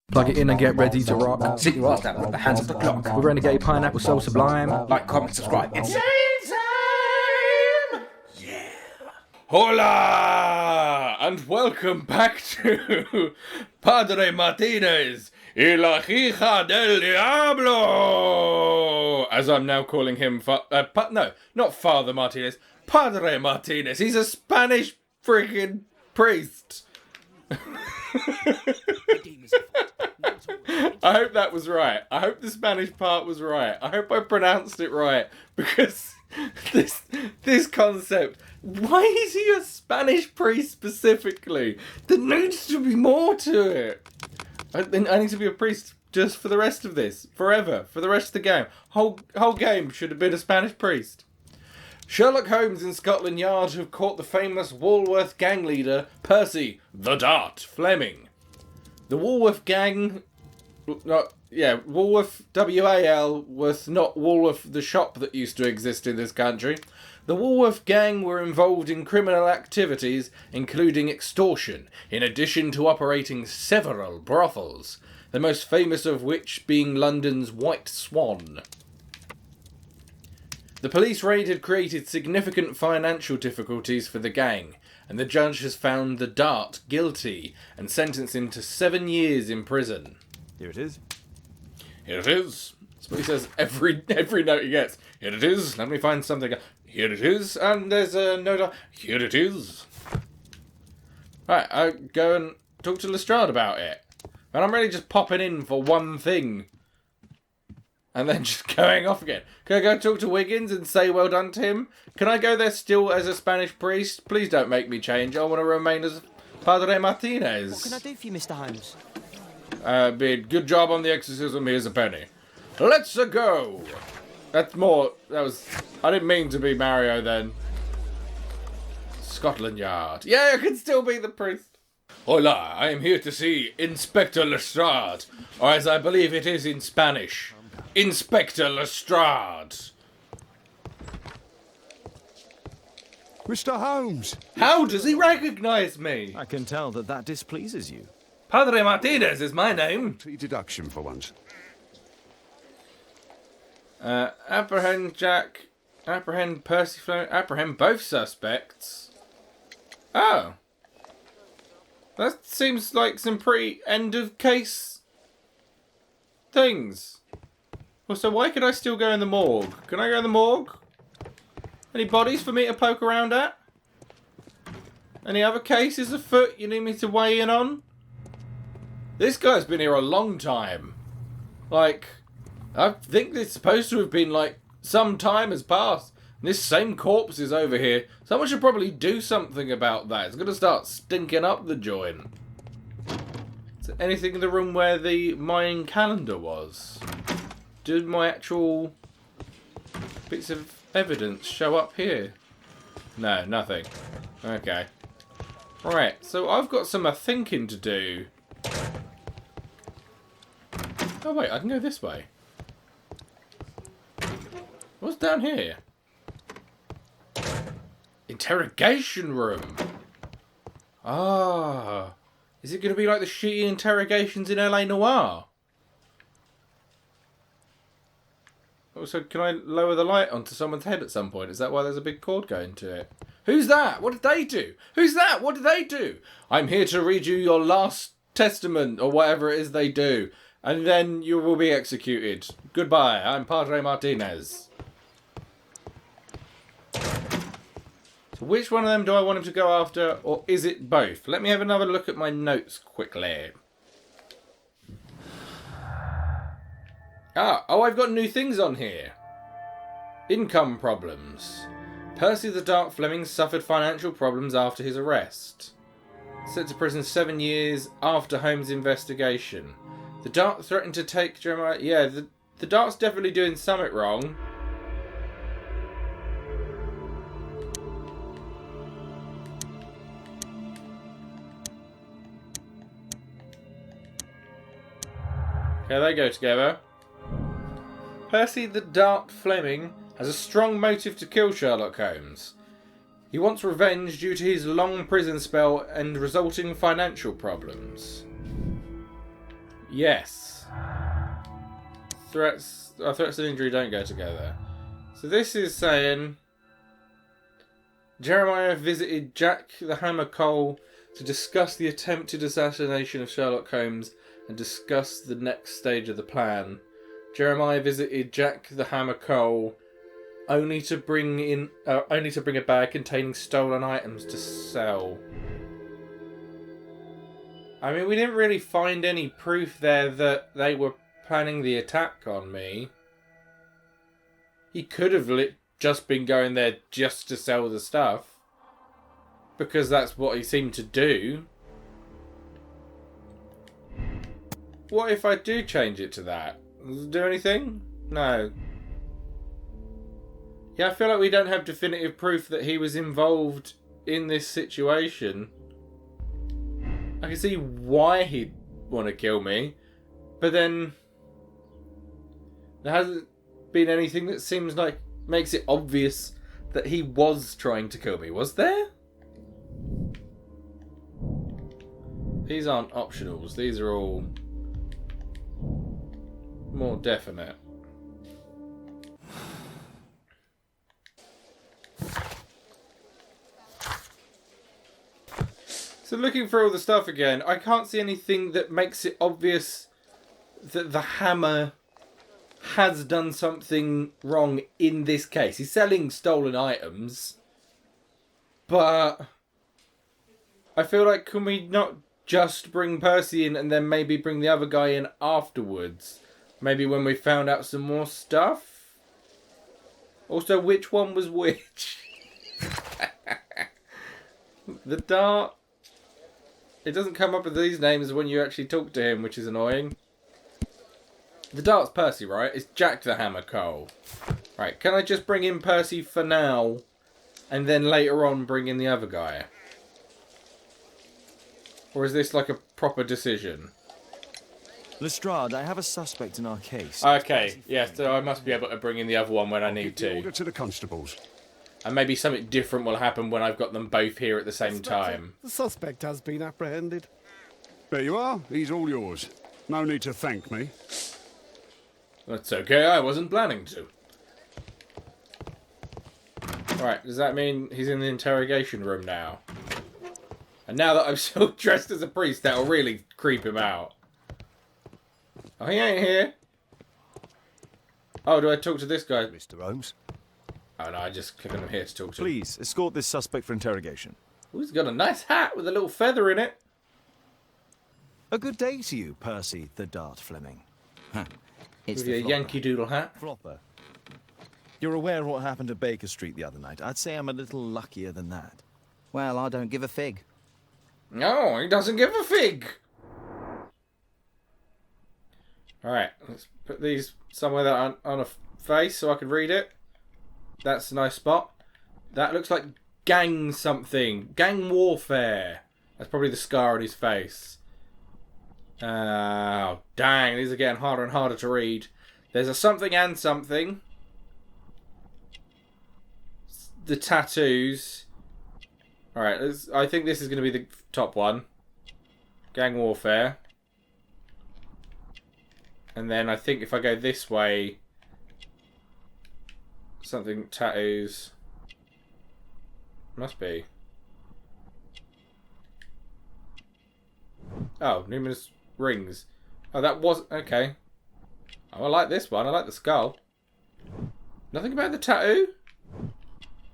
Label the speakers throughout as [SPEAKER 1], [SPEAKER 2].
[SPEAKER 1] Plug it in and get ready to rock.
[SPEAKER 2] Sit your ass down at the hands of the clock.
[SPEAKER 1] With Renegade Pineapple so sublime.
[SPEAKER 2] Like, comment, subscribe. It's
[SPEAKER 3] time! Yeah. Hola! And welcome back to Padre Martinez y la hija del diablo! As I'm now calling him, no, not Father Martinez, Padre Martinez. He's a Spanish freaking priest. I hope that was right. I hope the Spanish part was right. I hope I pronounced it right, because this concept, why is he a Spanish priest specifically? There needs to be more to it. I need to be a priest just for the rest of this, forever, for the rest of the game. Whole game should have been a Spanish priest. Sherlock Holmes in Scotland Yard have caught the famous Walworth gang leader, Percy the Dart Fleming. The Walworth gang, Walworth, W-A-L, was not Walworth the shop that used to exist in this country. The Walworth gang were involved in criminal activities, including extortion, in addition to operating several brothels, the most famous of which being London's White Swan. The police raid had created significant financial difficulties for the gang, and the judge has found the Dart guilty and sentenced him to 7 years in prison.
[SPEAKER 4] Here it is.
[SPEAKER 3] Here it is. That's what he says every note he gets. Here it is. Let me find something. Here it is. And there's a note. Here it is. Right, I go and talk to Lestrade about it. And I'm really just popping in for one thing. And then just going off again. Can I go talk to Wiggins and say well done to him? Can I go there still as a Spanish priest? Please don't make me change. I want to remain as Padre Martinez.
[SPEAKER 5] What can I do for you, Mr. Holmes?
[SPEAKER 3] Good job on the exorcism. Here's a penny. Let's go. That's more. I didn't mean to be Mario then. Scotland Yard. Yeah, I can still be the priest. Hola, I am here to see Inspector Lestrade, or as I believe it is in Spanish, Inspector Lestrade.
[SPEAKER 4] Mr. Holmes!
[SPEAKER 3] How does he recognise me?
[SPEAKER 4] I can tell that displeases you.
[SPEAKER 3] Padre Martinez is my name.
[SPEAKER 4] Deduction for once.
[SPEAKER 3] Apprehend Jack. Apprehend Percy Fleming. Apprehend both suspects. Oh. That seems like some pretty end of case things. Well, so why could I still go in the morgue? Can I go in the morgue? Any bodies for me to poke around at? Any other cases afoot you need me to weigh in on? This guy's been here a long time. Like, I think it's supposed to have been like some time has passed. And this same corpse is over here. Someone should probably do something about that. It's going to start stinking up the joint. Is there anything in the room where the Mayan calendar was? Did my actual bits of evidence show up here? No, nothing. Okay. Right, so I've got some thinking to do. Oh wait, I can go this way. What's down here? Interrogation room. Ah. Is it going to be like the shitty interrogations in LA Noire? Also, can I lower the light onto someone's head at some point? Is that why there's a big cord going to it? Who's that? What did they do? Who's that? What did they do? I'm here to read you your last testament, or whatever it is they do. And then you will be executed. Goodbye, I'm Padre Martinez. So which one of them do I want him to go after, or is it both? Let me have another look at my notes quickly. Oh, I've got new things on here. Income problems. Percy the Dart Fleming suffered financial problems after his arrest. Sent to prison 7 years after Holmes' investigation. The Dart threatened to take Jeremiah... Yeah, the Dart's definitely doing something wrong. Okay, they go together. Percy the Dart Fleming has a strong motive to kill Sherlock Holmes. He wants revenge due to his long prison spell and resulting financial problems. Yes. Threats and injury don't go together. So this is saying Jeremiah visited Jack the Hammer Cole to discuss the attempted assassination of Sherlock Holmes and discuss the next stage of the plan. Jeremiah visited Jack the Hammer Cole only to bring a bag containing stolen items to sell. I mean, we didn't really find any proof there that they were planning the attack on me. He could have just been going there just to sell the stuff, because that's what he seemed to do. What if I do change it to that? Does it do anything? No. Yeah, I feel like we don't have definitive proof that he was involved in this situation. I can see why he'd want to kill me, but then there hasn't been anything that seems like makes it obvious that he was trying to kill me, was there? These aren't optionals, these are all more definite. So looking through all the stuff again, I can't see anything that makes it obvious that the Hammer has done something wrong in this case. He's selling stolen items, but I feel like, can we not just bring Percy in and then maybe bring the other guy in afterwards? Maybe when we found out some more stuff? Also, which one was which? The dart... It doesn't come up with these names when you actually talk to him, which is annoying. The dart's Percy, right? It's Jack the Hammer Cole. Right, can I just bring in Percy for now, and then later on bring in the other guy? Or is this like a proper decision?
[SPEAKER 4] Lestrade, I have a suspect in our case.
[SPEAKER 3] Okay, yeah, so I must be able to bring in the other one when I need to.
[SPEAKER 5] Order to the constables.
[SPEAKER 3] And maybe something different will happen when I've got them both here at the same time.
[SPEAKER 6] The suspect has been apprehended.
[SPEAKER 5] There you are. He's all yours. No need to thank me.
[SPEAKER 3] That's okay, I wasn't planning to. Right, does that mean he's in the interrogation room now? And now that I'm still dressed as a priest, that'll really creep him out. Oh, he ain't here. Oh, do I talk to this guy?
[SPEAKER 4] Mr. Holmes.
[SPEAKER 3] Oh no, I just click on him here to talk to him.
[SPEAKER 4] Please, escort this suspect for interrogation.
[SPEAKER 3] Ooh, he's got a nice hat with a little feather in it.
[SPEAKER 4] A good day to you, Percy the Dart Fleming.
[SPEAKER 7] It's
[SPEAKER 3] With
[SPEAKER 7] the
[SPEAKER 3] your
[SPEAKER 7] flopper.
[SPEAKER 3] Yankee Doodle hat.
[SPEAKER 4] Flopper. You're aware of what happened at Baker Street the other night. I'd say I'm a little luckier than that.
[SPEAKER 7] Well, I don't give a fig.
[SPEAKER 3] No, he doesn't give a fig. Alright, let's put these somewhere that on a face so I can read it. That's a nice spot. That looks like gang something. Gang warfare. That's probably the scar on his face. Oh, dang. These are getting harder and harder to read. There's a something and something. The tattoos. Alright, I think this is going to be the top one. Gang warfare. And then I think if I go this way... Something tattoos. Must be. Oh, numerous rings. Oh, that was... Okay. Oh, I like this one. I like the skull. Nothing about the tattoo?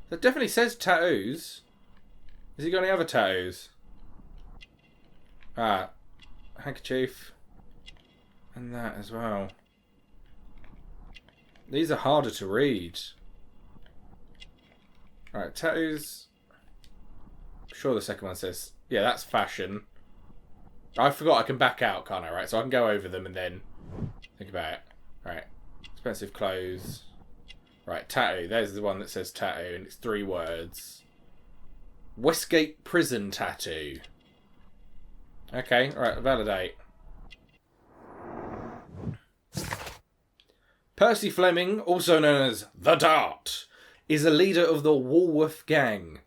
[SPEAKER 3] That definitely says tattoos. Has he got any other tattoos? Ah. Handkerchief. And that as well. These are harder to read. Right, tattoos. I'm sure the second one says... Yeah, that's fashion. I forgot I can back out, can't I? Right, so I can go over them and then think about it. Right, expensive clothes. Right, tattoo. There's the one that says tattoo, and it's 3 words. Westgate Prison Tattoo. Okay, right, validate. Percy Fleming, also known as The Dart, is a leader of the Walworth Gang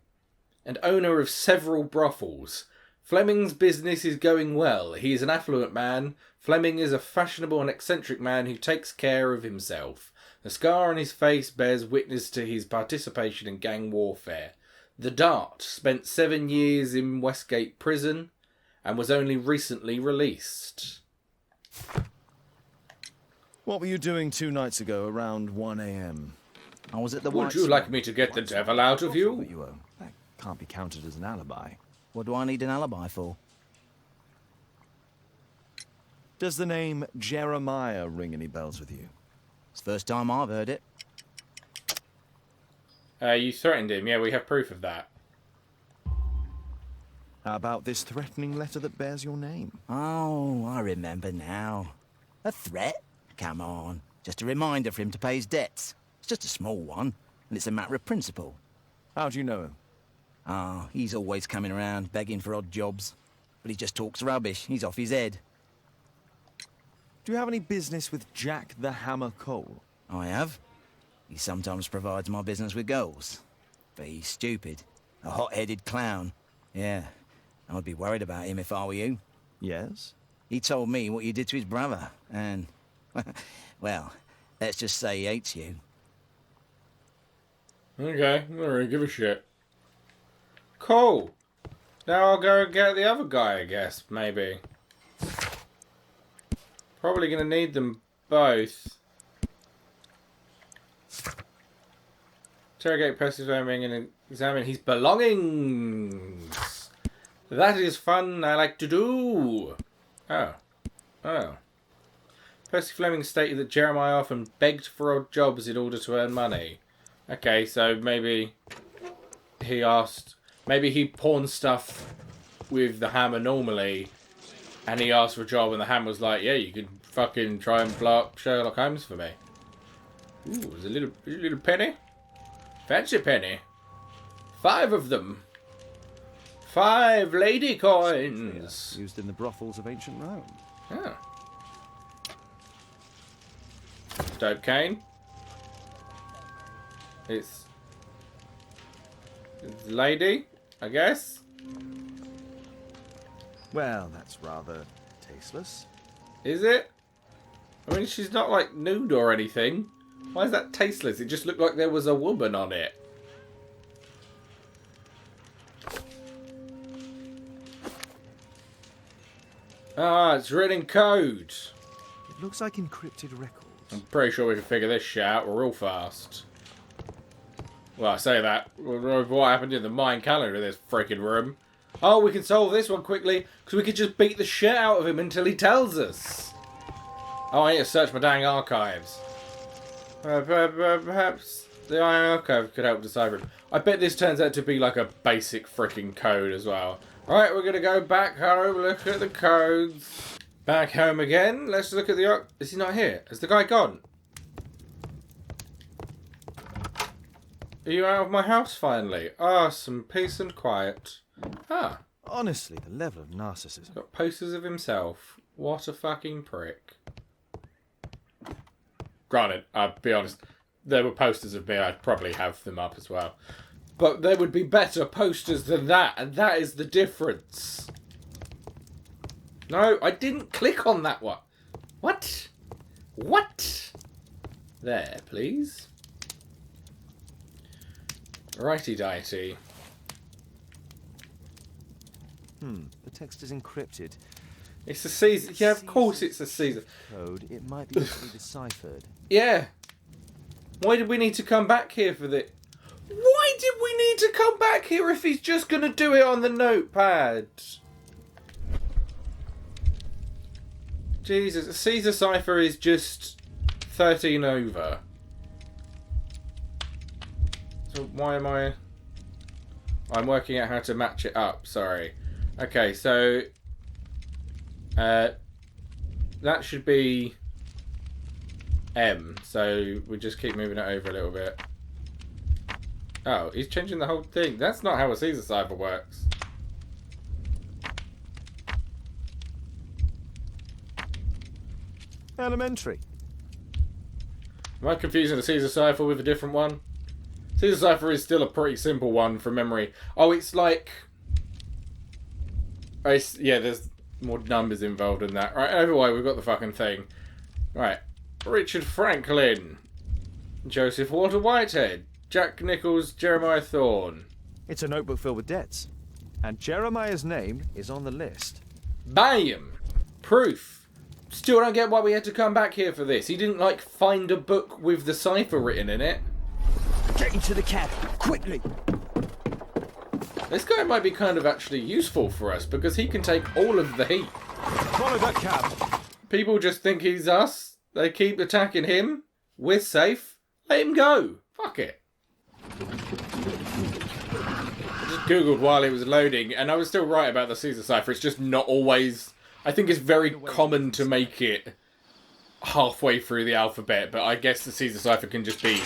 [SPEAKER 3] and owner of several brothels. Fleming's business is going well. He is an affluent man. Fleming is a fashionable and eccentric man who takes care of himself. The scar on his face bears witness to his participation in gang warfare. The Dart spent 7 years in Westgate Prison and was only recently released.
[SPEAKER 4] What were you doing 2 nights ago around 1 a.m.?
[SPEAKER 7] I was at the
[SPEAKER 3] Would
[SPEAKER 7] White
[SPEAKER 3] you like
[SPEAKER 7] Swan.
[SPEAKER 3] me to get the devil out of
[SPEAKER 4] But
[SPEAKER 3] you?
[SPEAKER 4] that can't be counted as an alibi.
[SPEAKER 7] What do I need an alibi for?
[SPEAKER 4] Does the name Jeremiah ring any bells with you?
[SPEAKER 7] It's the first time I've heard it.
[SPEAKER 3] You threatened him. Yeah, we have proof of that.
[SPEAKER 4] How about this threatening letter that bears your name?
[SPEAKER 7] Oh, I remember now. A threat? Come on. Just a reminder for him to pay his debts. It's just a small one, and it's a matter of principle.
[SPEAKER 4] How do you know him?
[SPEAKER 7] Ah, he's always coming around, begging for odd jobs. But he just talks rubbish. He's off his head.
[SPEAKER 4] Do you have any business with Jack the Hammer Cole?
[SPEAKER 7] I have. He sometimes provides my business with goals. But he's stupid. A hot-headed clown. Yeah, I'd be worried about him if I were you.
[SPEAKER 4] Yes?
[SPEAKER 7] He told me what you did to his brother, and... well, let's just say he hates you.
[SPEAKER 3] Okay, I don't really give a shit. Cool. Now I'll go and get the other guy, I guess, maybe. Probably going to need them both. Interrogate Percy Fleming and examine his belongings. That is fun I like to do. Oh. Percy Fleming stated that Jeremiah often begged for odd jobs in order to earn money. Okay, so maybe he asked... Maybe he pawned stuff with the hammer normally, and he asked for a job, and the hammer was like, yeah, you can fucking try and blow up Sherlock Holmes for me. Ooh, there's a little penny. Fancy penny. 5 of them. 5 lady coins.
[SPEAKER 4] Used in the brothels of ancient Rome.
[SPEAKER 3] Ah. Dope cane. It's lady, I guess.
[SPEAKER 4] Well, that's rather tasteless.
[SPEAKER 3] Is it? I mean, she's not like nude or anything. Why is that tasteless? It just looked like there was a woman on it. Ah, it's written in code.
[SPEAKER 4] It looks like encrypted records.
[SPEAKER 3] I'm pretty sure we can figure this shit out real fast. Well, I say that. What happened in the mine calendar in this freaking room? Oh, we can solve this one quickly, because we could just beat the shit out of him until he tells us. Oh, I need to search my dang archives. Perhaps the archive could help decipher it. I bet this turns out to be like a basic freaking code as well. Alright, we're going to go back home, look at the codes. Back home again. Let's look at the... Is he not here? Has the guy gone? Are you out of my house finally? Ah, some peace and quiet. Ah.
[SPEAKER 4] Honestly, the level of narcissism.
[SPEAKER 3] Got posters of himself. What a fucking prick. Granted, I'll be honest, there were posters of me, I'd probably have them up as well. But there would be better posters than that, and that is the difference. No, I didn't click on that one. What? What? There, please. Righty-dighty.
[SPEAKER 4] The text is encrypted.
[SPEAKER 3] It's a Caesar. Yeah, of course it's a Caesar.
[SPEAKER 4] Code. It might be easily deciphered.
[SPEAKER 3] Yeah. Why did we need to come back here for this? Why did we need to come back here if he's just going to do it on the notepad? Jesus, a Caesar cipher is just 13 over. So why am I... I'm working out how to match it up, sorry. Okay, so... that should be M, so we just keep moving it over a little bit. Oh, he's changing the whole thing. That's not how a Caesar cipher works.
[SPEAKER 4] Elementary.
[SPEAKER 3] Am I confusing the Caesar cipher with a different one? Caesar cipher is still a pretty simple one from memory. Oh, it's like... Yeah, there's more numbers involved in that. Right, either way, we've got the fucking thing. Right. Richard Franklin. Joseph Walter Whitehead. Jack Nichols, Jeremiah Thorne.
[SPEAKER 4] It's a notebook filled with debts. And Jeremiah's name is on the list.
[SPEAKER 3] Bam! Proof. Still don't get why we had to come back here for this. He didn't, like, find a book with the cipher written in it.
[SPEAKER 4] Get into the cab, quickly!
[SPEAKER 3] This guy might be kind of actually useful for us, because he can take all of the heat.
[SPEAKER 4] Follow that cab!
[SPEAKER 3] People just think he's us. They keep attacking him. We're safe. Let him go. Fuck it. I just googled while it was loading, and I was still right about the Caesar cipher. It's just not always... I think it's very common to make it halfway through the alphabet, but I guess the Caesar cipher can just be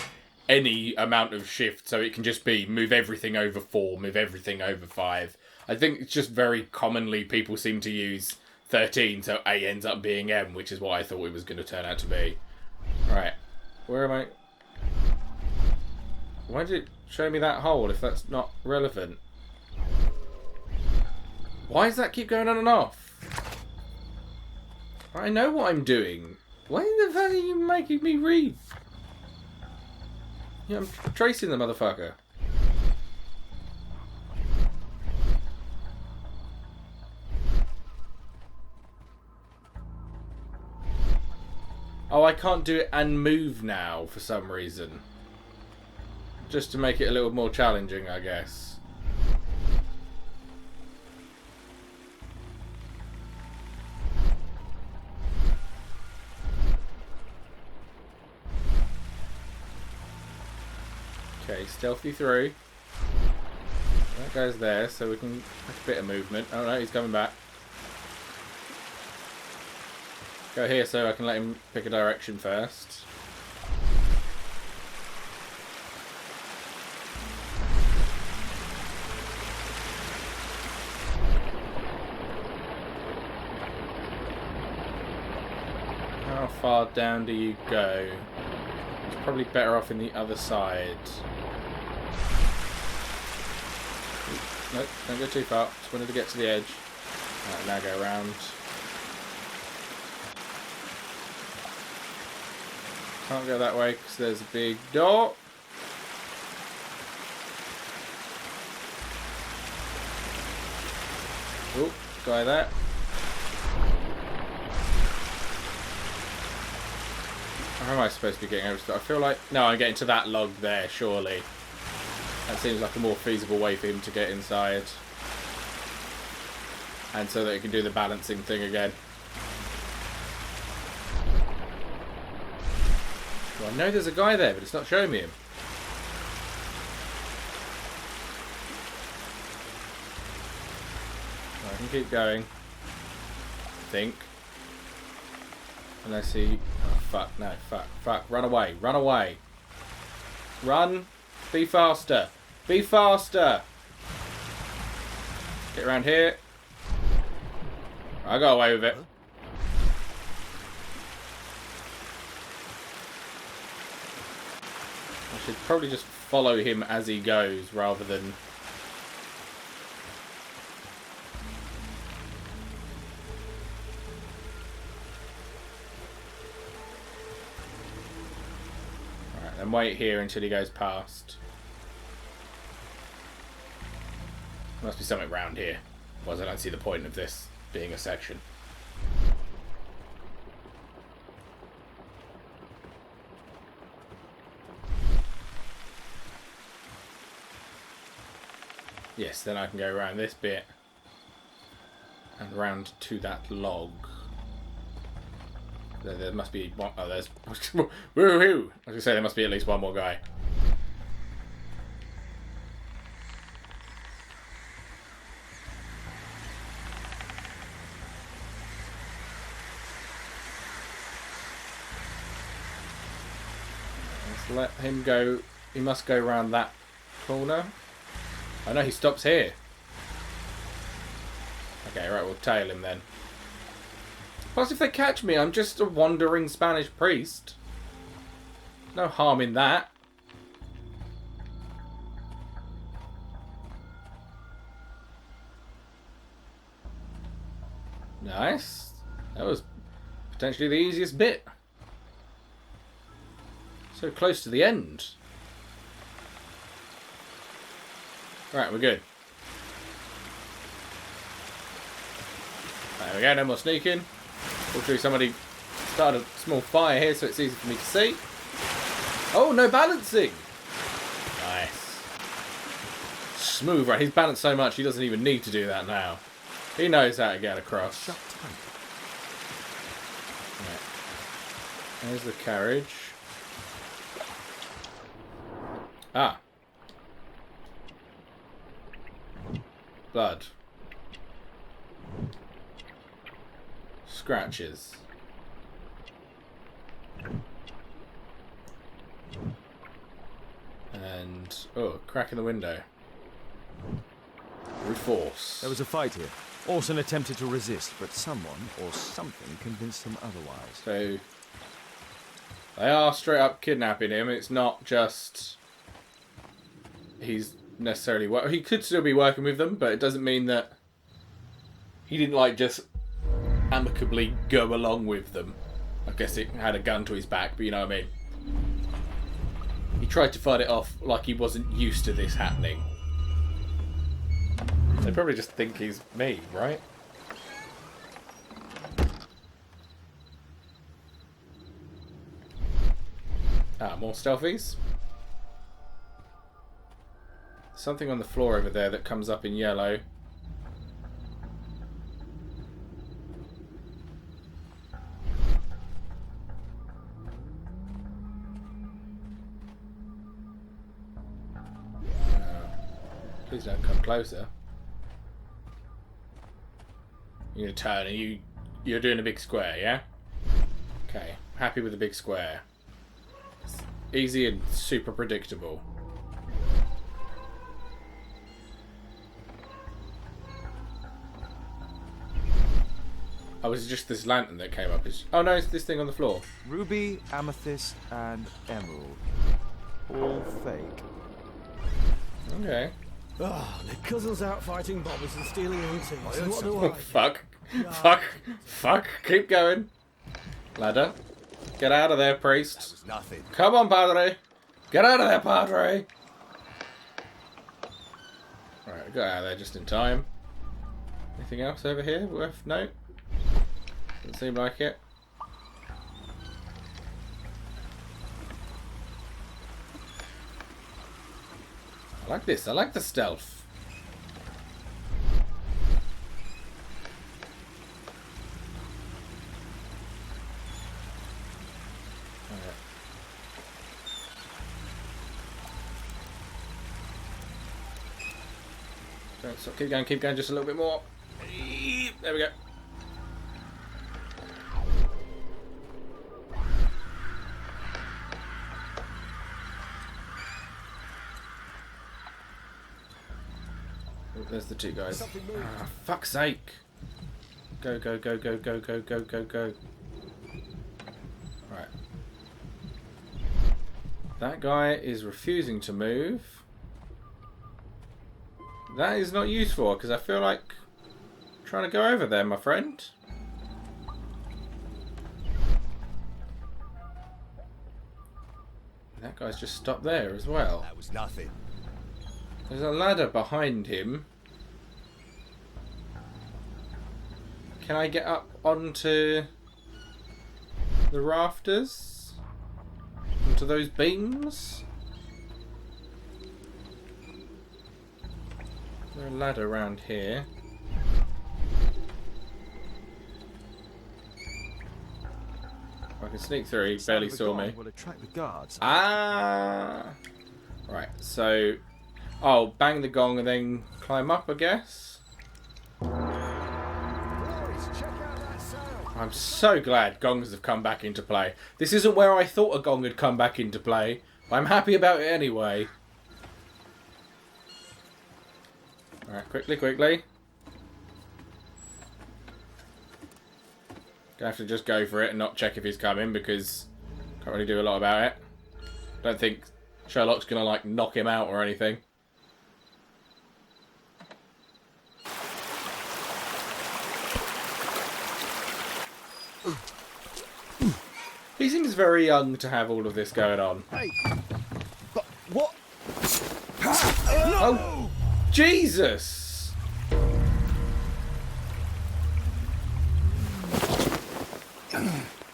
[SPEAKER 3] any amount of shift, so it can just be move everything over 4, move everything over 5. I think it's just very commonly people seem to use 13, so A ends up being M, which is what I thought it was going to turn out to be. Right. Where am I? Why did it show me that hole if that's not relevant? Why does that keep going on and off? I know what I'm doing. Why the fuck are you making me read? Yeah, I'm tracing the motherfucker. Oh, I can't do it and move now for some reason. Just to make it a little more challenging, I guess. Okay, stealthy through. That goes there, so we can make a bit of movement. Oh no, he's coming back. Go here so I can let him pick a direction first. How far down do you go? It's probably better off in the other side. Nope, don't go too far. Just wanted to get to the edge. Right, now go around. Can't go that way because there's a big door. Oh, guy there. How am I supposed to be getting over to that? I feel like... No, I'm getting to that log there, surely. That seems like a more feasible way for him to get inside. And so that he can do the balancing thing again. Well, I know there's a guy there, but it's not showing me him. Well, I can keep going. I think. Unless he... Oh, fuck. No, fuck. Fuck. Run away. Run away. Run. Be faster. Be faster. Get around here. I got away with it. I should probably just follow him as he goes rather than... Alright, then wait here until he goes past. There must be something around here. Otherwise I don't see the point of this being a section. Yes, then I can go around this bit and round to that log. There must be one. Oh, there's. Woohoo! I was gonna say there must be at least one more guy. Let's let him go. He must go around that corner. I know he stops here. Okay, right, we'll tail him then. Plus, if they catch me, I'm just a wandering Spanish priest. No harm in that. Nice. That was potentially the easiest bit. So close to the end. Right, we're good. There we go, no more sneaking. Fortunately, somebody started a small fire here, so it's easy for me to see. Oh, no balancing! Nice. Smooth, right? He's balanced so much he doesn't even need to do that now. He knows how to get across.
[SPEAKER 4] Shut tight.
[SPEAKER 3] Right. There's the carriage. Ah. Blood. Scratches. And oh, crack in the window. Brute force.
[SPEAKER 4] There was a fight here. Orsen attempted to resist, but someone or something convinced him otherwise.
[SPEAKER 3] So they are straight up kidnapping him. It's not just he's necessarily he could still be working with them, but it doesn't mean that he didn't like just amicably go along with them. I guess it had a gun to his back, but you know what I mean. He tried to fight it off like he wasn't used to this happening. They probably just think he's me, right? Ah, more stealthies. Something on the floor over there that comes up in yellow. Please don't come closer. You're gonna turn and you're doing a big square, yeah? Okay, happy with the big square. It's easy and super predictable. Oh, was it just this lantern that came up? Oh no, it's this thing on the floor.
[SPEAKER 4] Ruby, amethyst, and emerald. All fake.
[SPEAKER 3] Okay.
[SPEAKER 6] Ah, my cousin's out fighting bombers and stealing antiques. What do
[SPEAKER 3] Oh, fuck. Fuck. Fuck. Keep going. Ladder. Get out of there, priest.
[SPEAKER 2] Nothing.
[SPEAKER 3] Come on, Padre. Get out of there, Padre. Alright, I got out of there just in time. Anything else over here worth note? Doesn't seem like it. I like this. I like the stealth. Alright. Don't stop. Keep going just a little bit more. There we go. Oh, there's the two guys. Ah, fuck's sake. Go, go, go, go, go, go, go, go, go. Right. That guy is refusing to move. That is not useful, because I feel like trying to go over there, my friend. That guy's just stopped there as well.
[SPEAKER 2] That was nothing.
[SPEAKER 3] There's a ladder behind him. Can I get up onto the rafters? Onto those beams? Is there a ladder around here? I can sneak through, he barely saw me.
[SPEAKER 4] Will attract the guards.
[SPEAKER 3] Ah! Right, so... Oh, bang the gong and then climb up, I guess? I'm so glad gongs have come back into play. This isn't where I thought a gong had come back into play, but I'm happy about it anyway. Alright, quickly, quickly. Gonna have to just go for it and not check if he's coming, because can't really do a lot about it. Don't think Sherlock's gonna, like, knock him out or anything. He seems very young to have all of this going on.
[SPEAKER 4] Hey, but what?
[SPEAKER 3] Oh, Jesus!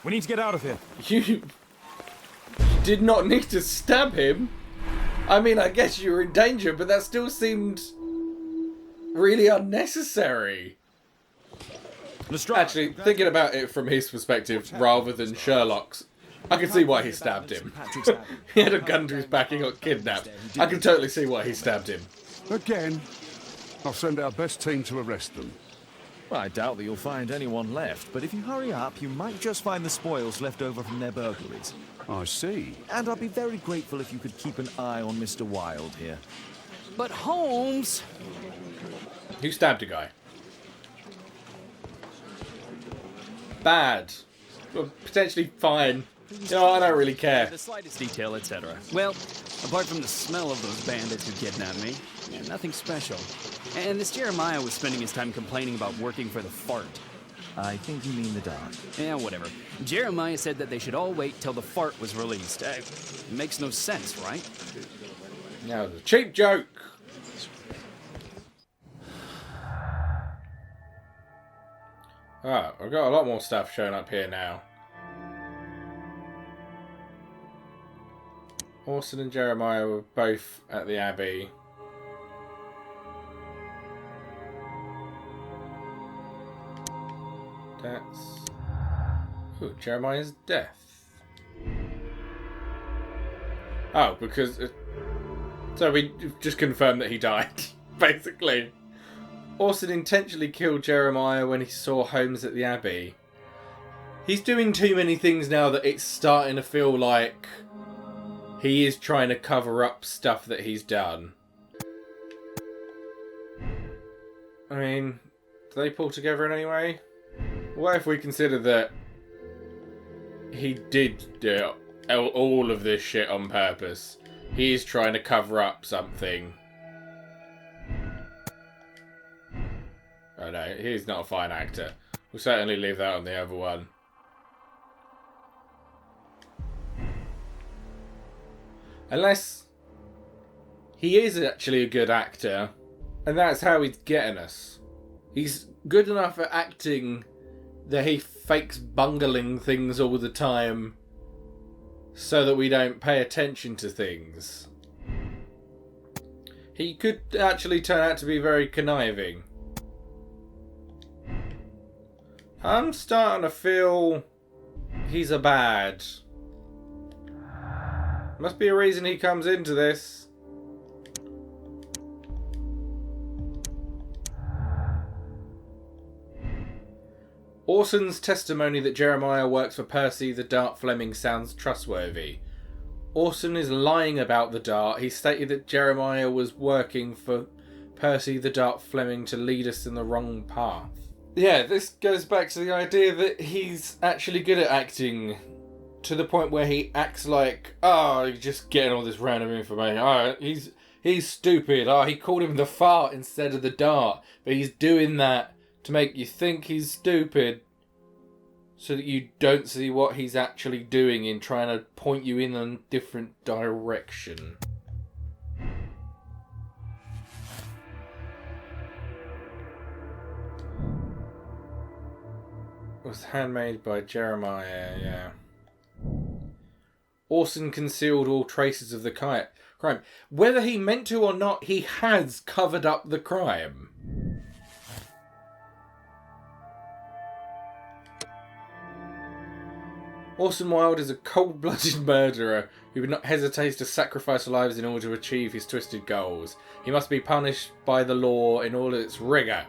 [SPEAKER 8] We need to get out of here.
[SPEAKER 3] You did not need to stab him. I mean, I guess you were in danger, but that still seemed really unnecessary. Actually, thinking about it from his perspective rather than Sherlock's, I can see why he stabbed him. He had a gun to his back, he got kidnapped. I can totally see why he stabbed him.
[SPEAKER 5] Again, I'll send our best team to arrest them.
[SPEAKER 4] Well, I doubt that you'll find anyone left, but if you hurry up, you might just find the spoils left over from their burglaries.
[SPEAKER 5] I see.
[SPEAKER 4] And I'd be very grateful if you could keep an eye on Mr. Wilde here.
[SPEAKER 6] But Holmes...
[SPEAKER 3] Who stabbed a guy? Bad. Well, potentially fine. You know, I don't really care.
[SPEAKER 9] The slightest detail, etc. Well, apart from the smell of those bandits who kidnapped me, nothing special. And this Jeremiah was spending his time complaining about working for the fart.
[SPEAKER 4] I think you mean the dog.
[SPEAKER 9] Yeah, whatever. Jeremiah said that they should all wait till the fart was released. It makes no sense, right?
[SPEAKER 3] Now, it was a cheap joke. Ah, I've got a lot more stuff showing up here now. Orsen and Jeremiah were both at the Abbey. That's... Ooh, Jeremiah's death. Oh, because... So we just confirmed that he died, basically. Orsen intentionally killed Jeremiah when he saw Holmes at the Abbey. He's doing too many things now that it's starting to feel like he is trying to cover up stuff that he's done. I mean, do they pull together in any way? What if we consider that he did do all of this shit on purpose? He is trying to cover up something. Oh no, he's not a fine actor. We'll certainly leave that on the other one. Unless he is actually a good actor, and that's how he's getting us. He's good enough at acting that he fakes bungling things all the time so that we don't pay attention to things. He could actually turn out to be very conniving. I'm starting to feel he's a bad. Must be a reason he comes into this. Orsen's testimony that Jeremiah works for Percy the Dart Fleming sounds trustworthy. Orsen is lying about the Dart. He stated that Jeremiah was working for Percy the Dart Fleming to lead us in the wrong path. Yeah, this goes back to the idea that he's actually good at acting to the point where he acts like, oh, you're just getting all this random information. Oh, he's stupid. Oh, he called him the fart instead of the dart. But he's doing that to make you think he's stupid so that you don't see what he's actually doing in trying to point you in a different direction. It was handmade by Jeremiah, yeah. Orsen concealed all traces of the crime. Whether he meant to or not, he has covered up the crime. Orson Wilde is a cold-blooded murderer who would not hesitate to sacrifice lives in order to achieve his twisted goals. He must be punished by the law in all its rigour.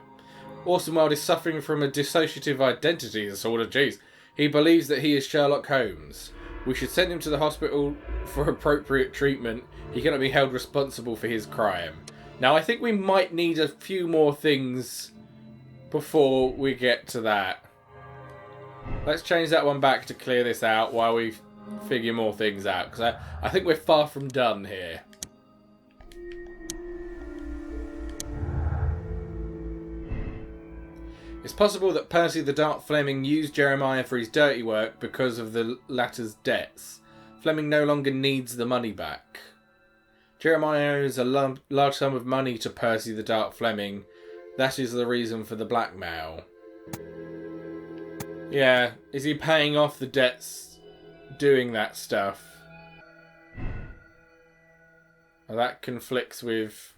[SPEAKER 3] Orson Wilde is suffering from a dissociative identity disorder. Jeez. He believes that he is Sherlock Holmes. We should send him to the hospital for appropriate treatment. He cannot be held responsible for his crime. Now, I think we might need a few more things before we get to that. Let's change that one back to clear this out while we figure more things out. Because I think we're far from done here. It's possible that Percy the Dark Fleming used Jeremiah for his dirty work because of the latter's debts. Fleming no longer needs the money back. Jeremiah owes a large sum of money to Percy the Dark Fleming. That is the reason for the blackmail. Yeah, is he paying off the debts doing that stuff? Well, that conflicts with...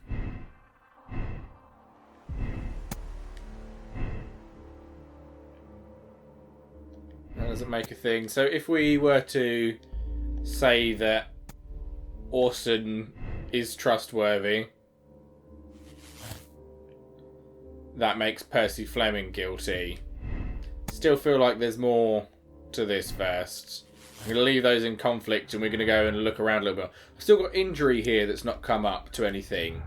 [SPEAKER 3] That doesn't make a thing. So if we were to say that Orsen is trustworthy, that makes Percy Fleming guilty. Still feel like there's more to this first. I'm going to leave those in conflict and we're going to go and look around a little bit. I've still got injury here that's not come up to anything.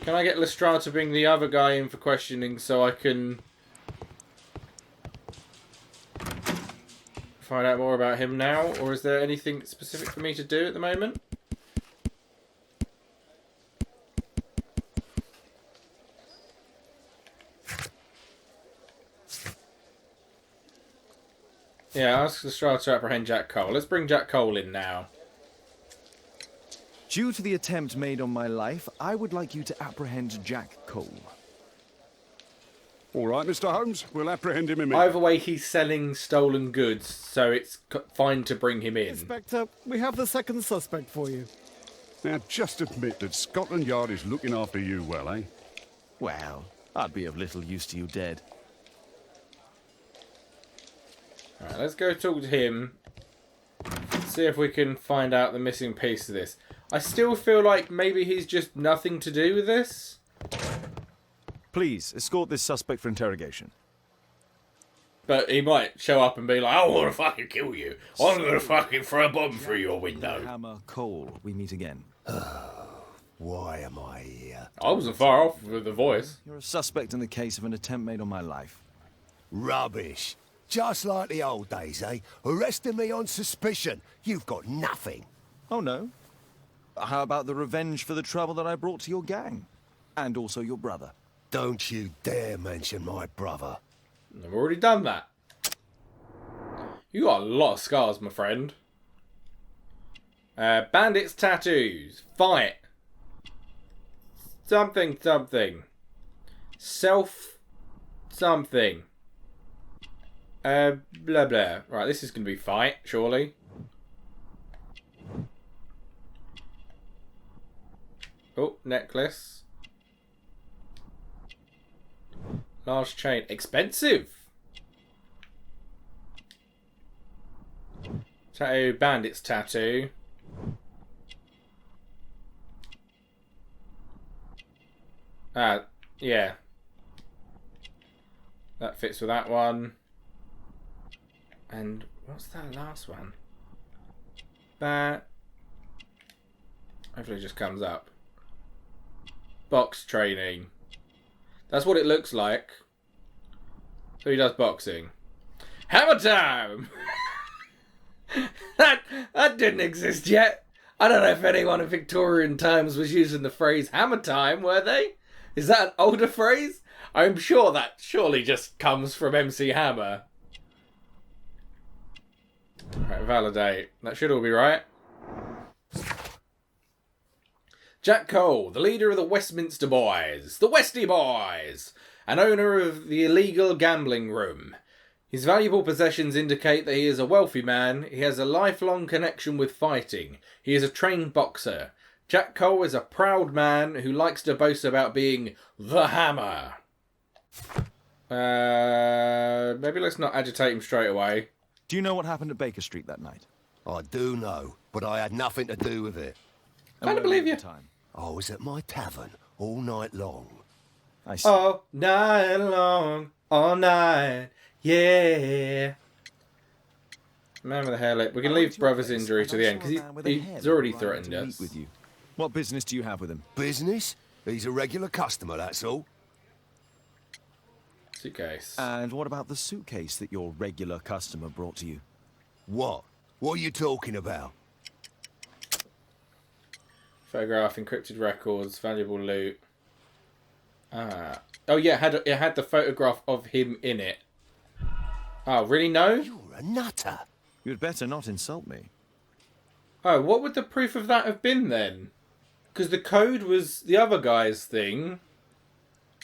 [SPEAKER 3] Can I get Lestrade to bring the other guy in for questioning so I can find out more about him now? Or is there anything specific for me to do at the moment? Yeah, ask Lestrade to apprehend Jack Cole. Let's bring Jack Cole in now.
[SPEAKER 4] Due to the attempt made on my life, I would like you to apprehend Jack Cole.
[SPEAKER 5] All right, Mr. Holmes, we'll apprehend him immediately.
[SPEAKER 3] Either way, he's selling stolen goods, so it's fine to bring him in.
[SPEAKER 6] Inspector, we have the second suspect for you.
[SPEAKER 5] Now, just admit that Scotland Yard is looking after you well, eh?
[SPEAKER 4] Well, I'd be of little use to you dead.
[SPEAKER 3] Alright, let's go talk to him. See if we can find out the missing piece of this. I still feel like maybe he's just nothing to do with this.
[SPEAKER 4] Please, escort this suspect for interrogation.
[SPEAKER 3] But he might show up and be like, I want to fucking kill you. I'm going to fucking throw a bomb through your window.
[SPEAKER 4] Hammer Cole, we meet again.
[SPEAKER 10] Why am I here?
[SPEAKER 3] I wasn't far off with the voice.
[SPEAKER 4] You're a suspect in the case of an attempt made on my life.
[SPEAKER 10] Rubbish. Just like the old days, eh? Arresting me on suspicion. You've got nothing.
[SPEAKER 4] Oh, no? How about the revenge for the trouble that I brought to your gang? And also your brother.
[SPEAKER 10] Don't you dare mention my brother.
[SPEAKER 3] I've already done that. You got a lot of scars, my friend. Bandits tattoos. Fight. Something, something. Self something. Blah blah. Right, this is going to be fight, surely. Oh, necklace. Large chain. Expensive. Tattoo. Bandit's tattoo. Yeah. That fits with that one. And what's that last one? That hopefully it just comes up. Box training. That's what it looks like. So he does boxing. Hammer time! that didn't exist yet. I don't know if anyone in Victorian times was using the phrase hammer time, were they? Is that an older phrase? I'm sure that surely just comes from MC Hammer. Right, validate. That should all be right. Jack Cole, the leader of the Westminster Boys, the Westie Boys, and owner of the illegal gambling room. His valuable possessions indicate that he is a wealthy man. He has a lifelong connection with fighting. He is a trained boxer. Jack Cole is a proud man who likes to boast about being the Hammer. Maybe let's not agitate him straight away.
[SPEAKER 4] Do you know what happened at Baker Street that night?
[SPEAKER 10] I do know, but I had nothing to do with it.
[SPEAKER 3] Kind of believe you.
[SPEAKER 10] I was at my tavern all night long.
[SPEAKER 4] I see.
[SPEAKER 3] All night long, all night, yeah. Man with a hair lip. We can leave brother's injury to the end because he's already threatened us.
[SPEAKER 4] With you. What business do you have with him?
[SPEAKER 10] Business? He's a regular customer, that's all.
[SPEAKER 3] Suitcase.
[SPEAKER 4] And what about the suitcase that your regular customer brought to you?
[SPEAKER 10] What? What are you talking about?
[SPEAKER 3] Photograph, encrypted records, valuable loot. Ah. Oh yeah, it had the photograph of him in it. Oh, really? No?
[SPEAKER 10] You're a nutter.
[SPEAKER 4] You'd better not insult me.
[SPEAKER 3] Oh, what would the proof of that have been then? Because the code was the other guy's thing.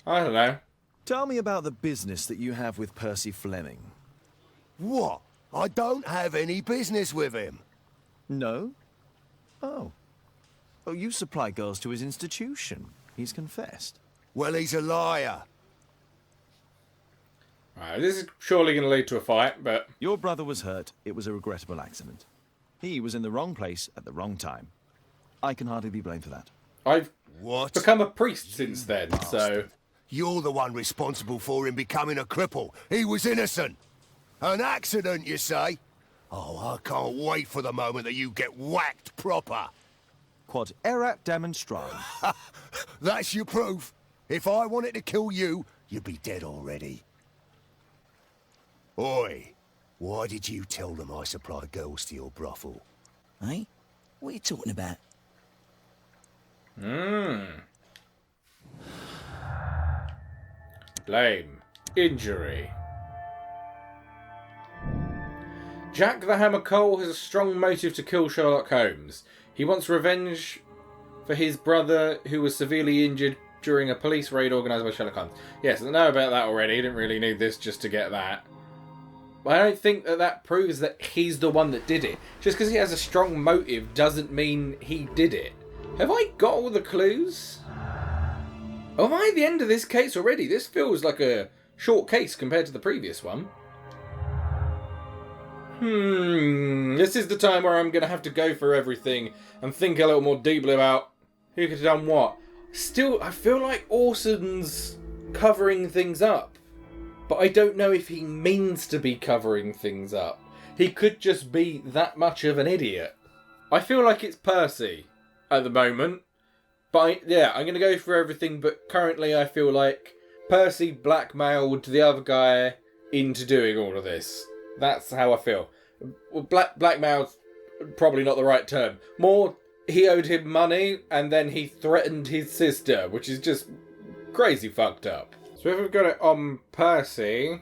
[SPEAKER 3] I don't know.
[SPEAKER 4] Tell me about the business that you have with Percy Fleming.
[SPEAKER 10] What? I don't have any business with him.
[SPEAKER 4] No? Oh. Oh, you supply girls to his institution. He's confessed.
[SPEAKER 10] Well, he's a liar.
[SPEAKER 3] Alright, this is surely going to lead to a fight, but...
[SPEAKER 4] Your brother was hurt. It was a regrettable accident. He was in the wrong place at the wrong time. I can hardly be blamed for that.
[SPEAKER 3] I've
[SPEAKER 10] What?
[SPEAKER 3] become a priest since then, so...
[SPEAKER 10] You're the one responsible for him becoming a cripple. He was innocent. An accident, you say? Oh, I can't wait for the moment that you get whacked proper.
[SPEAKER 4] Quod erat demonstrandum.
[SPEAKER 10] That's your proof. If I wanted to kill you, you'd be dead already. Oi, why did you tell them I supply girls to your brothel?
[SPEAKER 7] Eh? What are you talking about?
[SPEAKER 3] Blame. Injury. Jack the Hammer Cole has a strong motive to kill Sherlock Holmes. He wants revenge for his brother who was severely injured during a police raid organised by Sherlock Holmes. Yes, I know about that already. Didn't really need this just to get that. But I don't think that proves that he's the one that did it. Just because he has a strong motive doesn't mean he did it. Have I got all the clues? Oh, am I at the end of this case already? This feels like a short case compared to the previous one. This is the time where I'm going to have to go for everything and think a little more deeply about who could have done what. Still, I feel like Orsen's covering things up. But I don't know if he means to be covering things up. He could just be that much of an idiot. I feel like it's Percy at the moment. But I'm going to go for everything, but currently I feel like Percy blackmailed the other guy into doing all of this. That's how I feel. Well, blackmail's probably not the right term. More, he owed him money, and then he threatened his sister, which is just crazy fucked up. So if we've got it on Percy,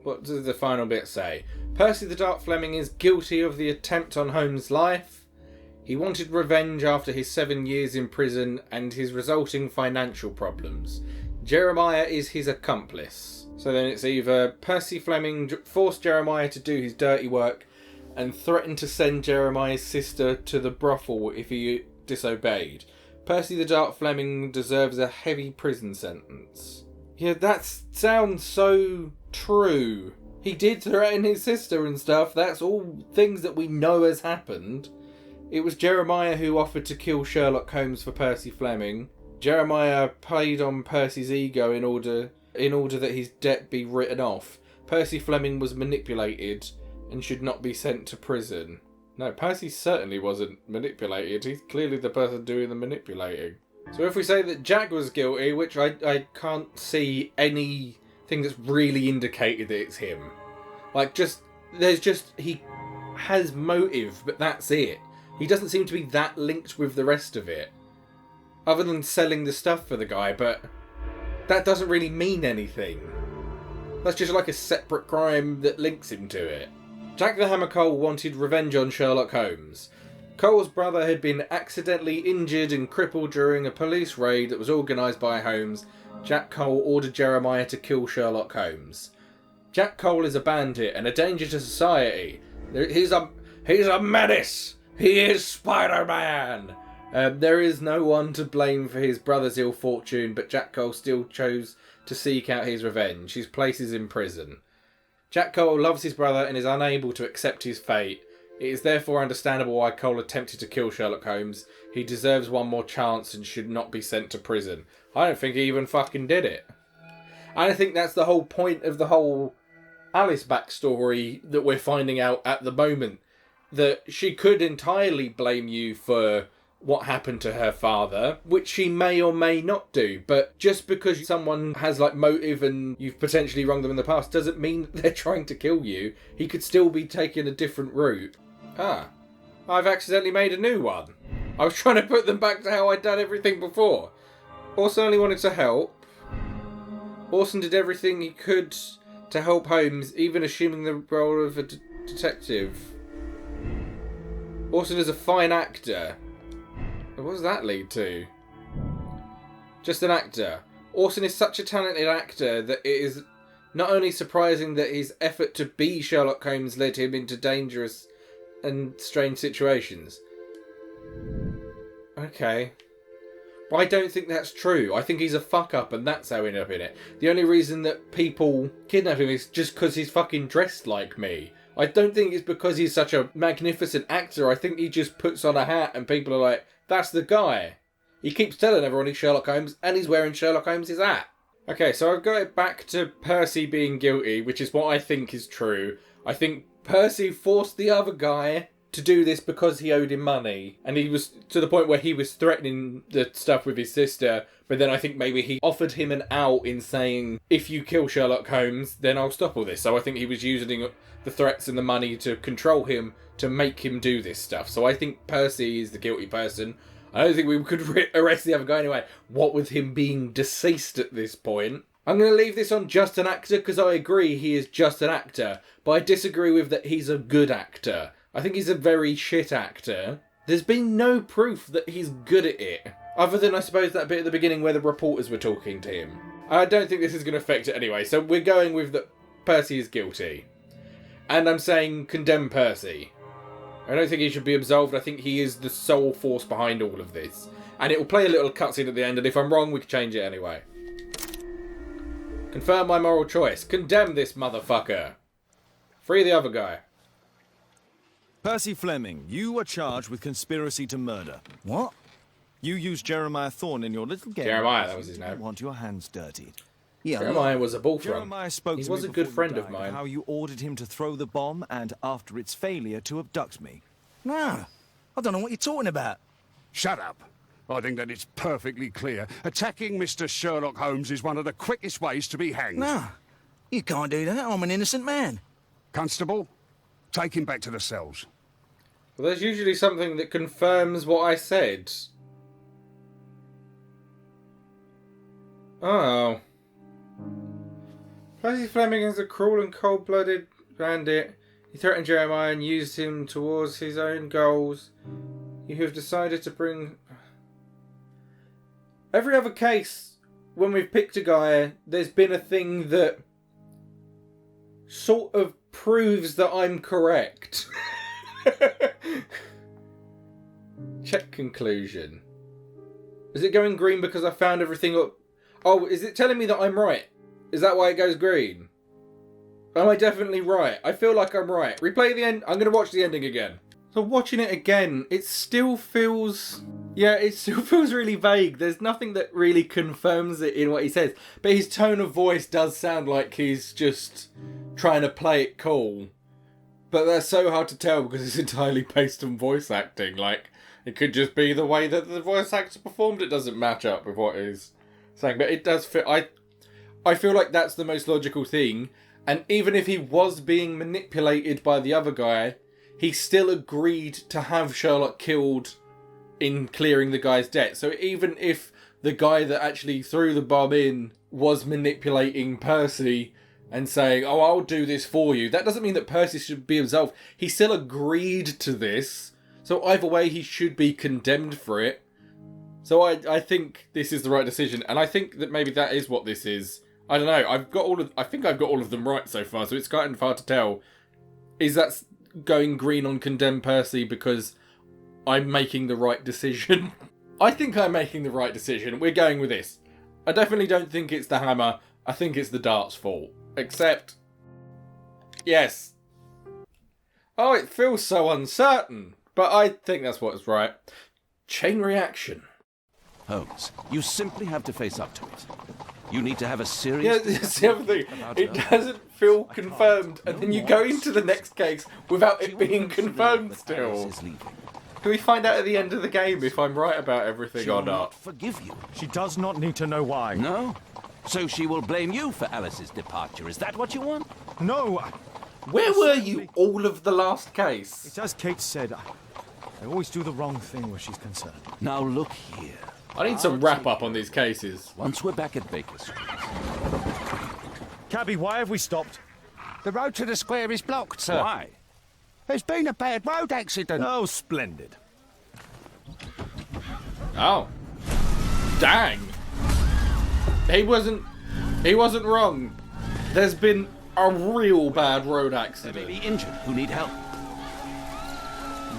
[SPEAKER 3] what does the final bit say? Percy the Dark Fleming is guilty of the attempt on Holmes' life. He wanted revenge after his 7 years in prison and his resulting financial problems. Jeremiah is his accomplice. So then it's either Percy Fleming forced Jeremiah to do his dirty work and threatened to send Jeremiah's sister to the brothel if he disobeyed. Percy the Dark Fleming deserves a heavy prison sentence. Yeah, that sounds so true. He did threaten his sister and stuff. That's all things that we know has happened. It was Jeremiah who offered to kill Sherlock Holmes for Percy Fleming. Jeremiah played on Percy's ego in order that his debt be written off. Percy Fleming was manipulated and should not be sent to prison. No, Percy certainly wasn't manipulated. He's clearly the person doing the manipulating. So if we say that Jack was guilty, which I can't see anything that's really indicated that it's him. He has motive, but that's it. He doesn't seem to be that linked with the rest of it. Other than selling the stuff for the guy, but that doesn't really mean anything. That's just like a separate crime that links him to it. Jack the Hammer Cole wanted revenge on Sherlock Holmes. Cole's brother had been accidentally injured and crippled during a police raid that was organised by Holmes. Jack Cole ordered Jeremiah to kill Sherlock Holmes. Jack Cole is a bandit and a danger to society. He's a menace. He is Spider-Man. There is no one to blame for his brother's ill fortune, but Jack Cole still chose to seek out his revenge. His place is in prison. Jack Cole loves his brother and is unable to accept his fate. It is therefore understandable why Cole attempted to kill Sherlock Holmes. He deserves one more chance and should not be sent to prison. I don't think he even fucking did it. I think that's the whole point of the whole Alice backstory that we're finding out at the moment. That she could entirely blame you for what happened to her father, which she may or may not do, but just because someone has motive and you've potentially wronged them in the past doesn't mean that they're trying to kill you. He could still be taking a different route. I've accidentally made a new one. I was trying to put them back to how I'd done everything before. Orsen only wanted to help. Orsen did everything he could to help Holmes, even assuming the role of a detective. Orsen is a fine actor. What does that lead to? Just an actor. Orsen is such a talented actor that it is not only surprising that his effort to be Sherlock Holmes led him into dangerous and strange situations. Okay. But I don't think that's true. I think he's a fuck-up and that's how he ended up in it. The only reason that people kidnap him is just because he's fucking dressed like me. I don't think it's because he's such a magnificent actor. I think he just puts on a hat and people are like, that's the guy. He keeps telling everyone he's Sherlock Holmes and he's wearing Sherlock Holmes' hat. Okay, so I've got it back to Percy being guilty, which is what I think is true. I think Percy forced the other guy to do this because he owed him money. And he was to the point where he was threatening the stuff with his sister. But then I think maybe he offered him an out in saying, if you kill Sherlock Holmes, then I'll stop all this. So I think he was using the threats and the money to control him, to make him do this stuff. So I think Percy is the guilty person. I don't think we could arrest the other guy anyway. What with him being deceased at this point? I'm going to leave this on just an actor because I agree he is just an actor. But I disagree with that he's a good actor. I think he's a very shit actor. There's been no proof that he's good at it. Other than, I suppose, that bit at the beginning where the reporters were talking to him. I don't think this is going to affect it anyway. So we're going with that Percy is guilty. And I'm saying condemn Percy. I don't think he should be absolved. I think he is the sole force behind all of this. And it will play a little cutscene at the end, and if I'm wrong, we can change it anyway. Confirm my moral choice. Condemn this motherfucker. Free the other guy.
[SPEAKER 4] Percy Fleming, you are charged with conspiracy to murder.
[SPEAKER 7] What?
[SPEAKER 4] You used Jeremiah Thorne in your little game.
[SPEAKER 3] Jeremiah, that was his name.
[SPEAKER 4] You want your hands dirty.
[SPEAKER 7] Yeah,
[SPEAKER 3] Jeremiah was a bullfrog.
[SPEAKER 4] Jeremiah spoke
[SPEAKER 3] He
[SPEAKER 4] to
[SPEAKER 3] was
[SPEAKER 4] me
[SPEAKER 3] a good
[SPEAKER 4] before you
[SPEAKER 3] friend of
[SPEAKER 4] died,
[SPEAKER 3] mine.
[SPEAKER 4] How you ordered him to throw the bomb and, after its failure, to abduct me.
[SPEAKER 7] Nah, I don't know what you're talking about.
[SPEAKER 5] Shut up. I think that it's perfectly clear. Attacking Mr. Sherlock Holmes is one of the quickest ways to be hanged.
[SPEAKER 7] Nah, you can't do that. I'm an innocent man.
[SPEAKER 5] Constable, take him back to the cells.
[SPEAKER 3] Well, there's usually something that confirms what I said. Oh. Percy Fleming is a cruel and cold-blooded bandit. He threatened Jeremiah and used him towards his own goals. You have decided to bring... Every other case, when we've picked a guy, there's been a thing that sort of proves that I'm correct. Check conclusion. Is it going green because I found everything up? Oh, is it telling me that I'm right? Is that why it goes green? Am I definitely right? I feel like I'm right. Replay the end. I'm going to watch the ending again. So watching it again, it still feels... Yeah, it still feels really vague. There's nothing that really confirms it in what he says. But his tone of voice does sound like he's just trying to play it cool. But that's so hard to tell because it's entirely based on voice acting. Like, it could just be the way that the voice actor performed. It doesn't match up with what he's saying. But it does fit. I feel like that's the most logical thing. And even if he was being manipulated by the other guy, he still agreed to have Sherlock killed in clearing the guy's debt. So even if the guy that actually threw the bomb in was manipulating Percy and saying, oh, I'll do this for you, that doesn't mean that Percy should be absolved. He still agreed to this. So either way, he should be condemned for it. So I think this is the right decision. And I think that maybe that is what this is. I don't know. I think I've got all of them right so far, so it's kind of hard to tell. Is that going green on condemn Percy because I'm making the right decision? I think I'm making the right decision. We're going with this. I definitely don't think it's the hammer. I think it's the dart's fault. Except... Yes. Oh, it feels so uncertain. But I think that's what's right. Chain reaction.
[SPEAKER 11] Holmes, you simply have to face up to it. You need to have a serious...
[SPEAKER 3] Yeah, that's the other thing. It doesn't feel confirmed, and then you go into the next case without it being confirmed still. Do we find out at the end of the game if I'm right about everything or not?
[SPEAKER 11] Forgive you.
[SPEAKER 8] She does not need to know why.
[SPEAKER 11] No? So she will blame you for Alice's departure. Is that what you want?
[SPEAKER 8] No.
[SPEAKER 3] Where were you all of the last case?
[SPEAKER 8] It's as Kate said. I always do the wrong thing where she's concerned.
[SPEAKER 11] Now look here.
[SPEAKER 3] I need some wrap up on these cases.
[SPEAKER 11] Once we're back at Baker Street.
[SPEAKER 8] Cabby, why have we stopped?
[SPEAKER 5] The road to the square is blocked, sir.
[SPEAKER 11] Why?
[SPEAKER 5] There's been a bad road accident.
[SPEAKER 8] Oh, splendid.
[SPEAKER 3] Oh. Dang. He wasn't wrong. There's been a real bad road
[SPEAKER 11] There
[SPEAKER 3] accident.
[SPEAKER 11] may be injured who need help.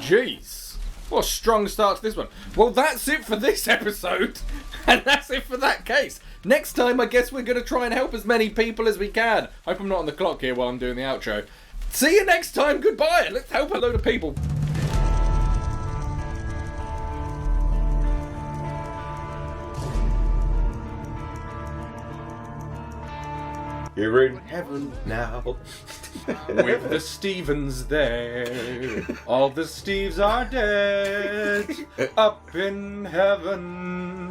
[SPEAKER 3] Jeez. What a strong start to this one. Well, that's it for this episode. And that's it for that case. Next time, I guess we're going to try and help as many people as we can. Hope I'm not on the clock here while I'm doing the outro. See you next time. Goodbye. And let's help a load of people. You're in heaven now, with the Stevens there. All the Steves are dead, up in heaven.